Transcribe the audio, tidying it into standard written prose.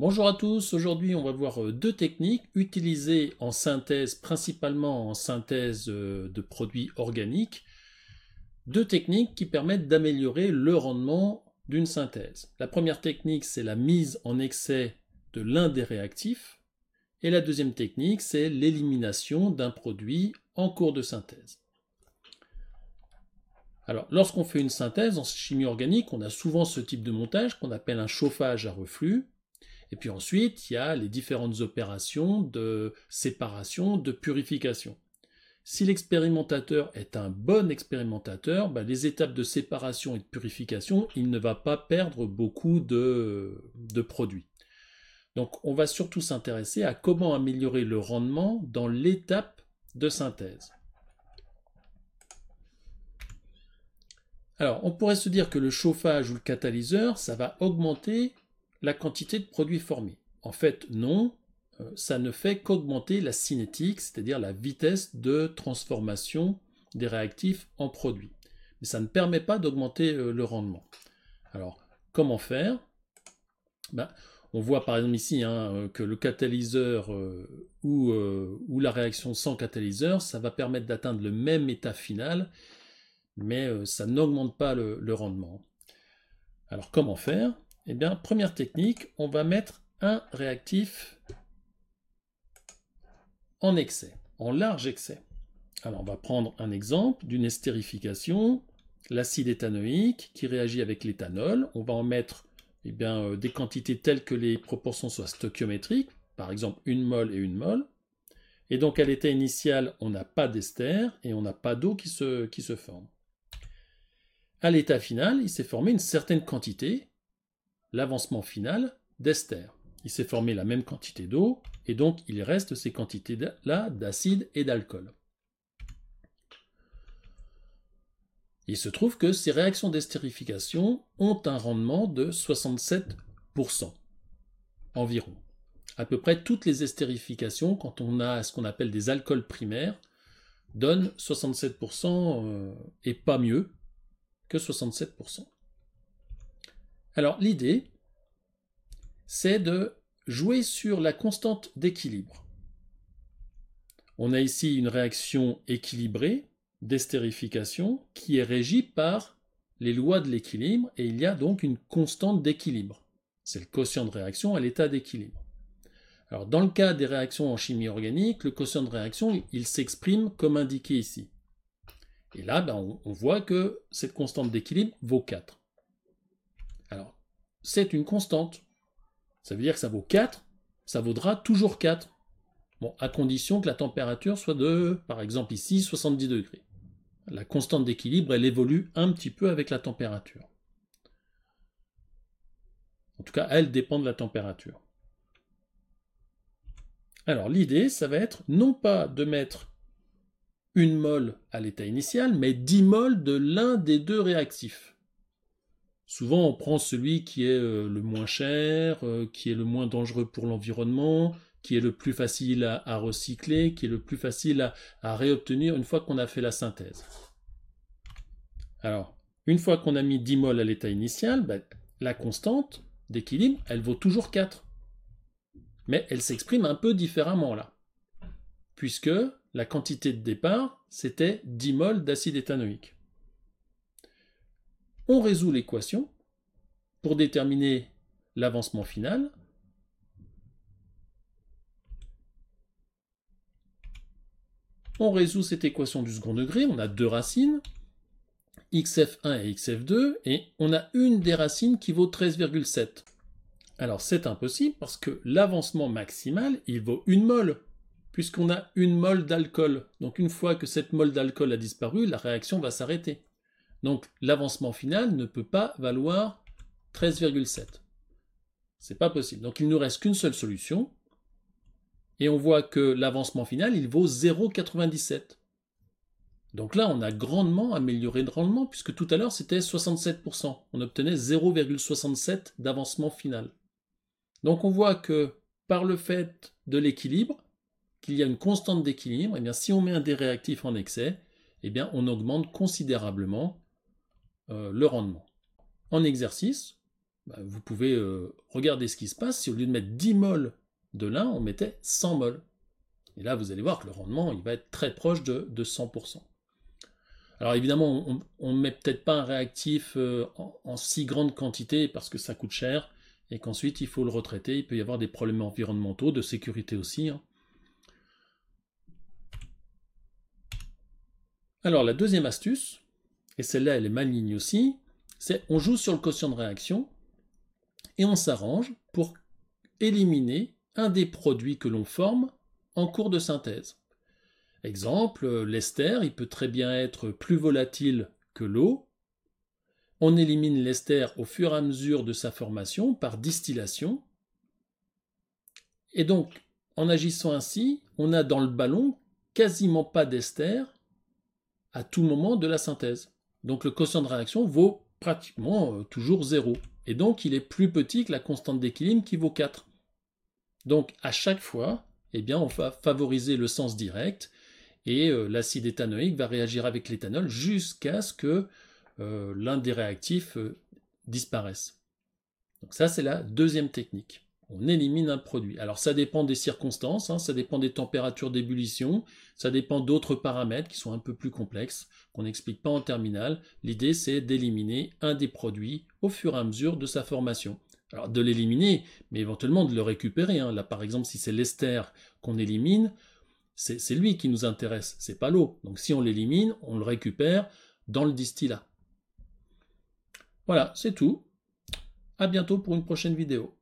Bonjour à tous, aujourd'hui on va voir deux techniques utilisées en synthèse, principalement en synthèse de produits organiques. Deux techniques qui permettent d'améliorer le rendement d'une synthèse. La première technique, c'est la mise en excès de l'un des réactifs. Et la deuxième technique, c'est l'élimination d'un produit en cours de synthèse. Alors, lorsqu'on fait une synthèse en chimie organique, on a souvent ce type de montage qu'on appelle un chauffage à reflux. Et puis ensuite, il y a les différentes opérations de séparation, de purification. Si l'expérimentateur est un bon expérimentateur, les étapes de séparation et de purification, il ne va pas perdre beaucoup de produits. Donc on va surtout s'intéresser à comment améliorer le rendement dans l'étape de synthèse. Alors on pourrait se dire que le chauffage ou le catalyseur, ça va augmenter la quantité de produits formés. En fait, non, ça ne fait qu'augmenter la cinétique, c'est-à-dire la vitesse de transformation des réactifs en produits. Mais ça ne permet pas d'augmenter le rendement. Alors, comment faire? On voit par exemple ici que le catalyseur ou la réaction sans catalyseur, ça va permettre d'atteindre le même état final, mais ça n'augmente pas le rendement. Alors, comment faire? Eh bien, première technique, on va mettre un réactif en excès, en large excès. Alors, on va prendre un exemple d'une estérification, l'acide éthanoïque qui réagit avec l'éthanol. On va en mettre des quantités telles que les proportions soient stoichiométriques, par exemple 1 mol et 1 mol. Et donc, à l'état initial, on n'a pas d'ester et on n'a pas d'eau qui se forme. À l'état final, il s'est formé une certaine quantité, l'avancement final, d'ester. Il s'est formé la même quantité d'eau, et donc il reste ces quantités-là d'acide et d'alcool. Il se trouve que ces réactions d'estérification ont un rendement de 67% environ. À peu près toutes les estérifications, quand on a ce qu'on appelle des alcools primaires, donnent 67% et pas mieux que 67%. Alors l'idée, c'est de jouer sur la constante d'équilibre. On a ici une réaction équilibrée d'estérification qui est régie par les lois de l'équilibre et il y a donc une constante d'équilibre. C'est le quotient de réaction à l'état d'équilibre. Alors dans le cas des réactions en chimie organique, le quotient de réaction, il s'exprime comme indiqué ici. Et là, on voit que cette constante d'équilibre vaut 4. Alors, c'est une constante. Ça veut dire que ça vaut 4, ça vaudra toujours 4. Bon, à condition que la température soit de, par exemple ici, 70 degrés. La constante d'équilibre, elle évolue un petit peu avec la température. En tout cas, elle dépend de la température. Alors, l'idée, ça va être non pas de mettre 1 mol à l'état initial, mais 10 mols de l'un des deux réactifs. Souvent, on prend celui qui est le moins cher, qui est le moins dangereux pour l'environnement, qui est le plus facile à recycler, qui est le plus facile à réobtenir une fois qu'on a fait la synthèse. Alors, une fois qu'on a mis 10 mols à l'état initial, la constante d'équilibre, elle vaut toujours 4. Mais elle s'exprime un peu différemment là, puisque la quantité de départ, c'était 10 mols d'acide éthanoïque. On résout l'équation pour déterminer l'avancement final. On résout cette équation du second degré, on a deux racines, xf1 et xf2, et on a une des racines qui vaut 13,7. Alors c'est impossible parce que l'avancement maximal, il vaut 1 mol, puisqu'on a 1 mol d'alcool. Donc une fois que cette mol d'alcool a disparu, la réaction va s'arrêter. Donc l'avancement final ne peut pas valoir 13,7. C'est pas possible. Donc il ne nous reste qu'une seule solution. Et on voit que l'avancement final, il vaut 0,97. Donc là, on a grandement amélioré le rendement, puisque tout à l'heure, c'était 67%. On obtenait 0,67 d'avancement final. Donc on voit que par le fait de l'équilibre, qu'il y a une constante d'équilibre, et bien si on met un des réactifs en excès, et bien on augmente considérablement le rendement. En exercice, vous pouvez regarder ce qui se passe. Si au lieu de mettre 10 moles de l'un, on mettait 100 moles. Et là, vous allez voir que le rendement, il va être très proche de 100%. Alors évidemment, on ne met peut-être pas un réactif en si grande quantité parce que ça coûte cher et qu'ensuite il faut le retraiter. Il peut y avoir des problèmes environnementaux, de sécurité aussi. Alors la deuxième astuce, et celle-là elle est maligne aussi, c'est on joue sur le quotient de réaction et on s'arrange pour éliminer un des produits que l'on forme en cours de synthèse. Exemple, l'ester, il peut très bien être plus volatile que l'eau. On élimine l'ester au fur et à mesure de sa formation par distillation. Et donc, en agissant ainsi, on a dans le ballon quasiment pas d'ester à tout moment de la synthèse. Donc le quotient de réaction vaut pratiquement toujours 0. Et donc il est plus petit que la constante d'équilibre qui vaut 4. Donc à chaque fois, eh bien, on va favoriser le sens direct et l'acide éthanoïque va réagir avec l'éthanol jusqu'à ce que l'un des réactifs disparaisse. Donc ça, c'est la deuxième technique. On élimine un produit. Alors ça dépend des circonstances, ça dépend des températures d'ébullition, ça dépend d'autres paramètres qui sont un peu plus complexes, qu'on n'explique pas en terminale. L'idée, c'est d'éliminer un des produits au fur et à mesure de sa formation. Alors de l'éliminer, mais éventuellement de le récupérer. Là, par exemple, si c'est l'ester qu'on élimine, c'est lui qui nous intéresse, c'est pas l'eau. Donc si on l'élimine, on le récupère dans le distillat. Voilà, c'est tout. À bientôt pour une prochaine vidéo.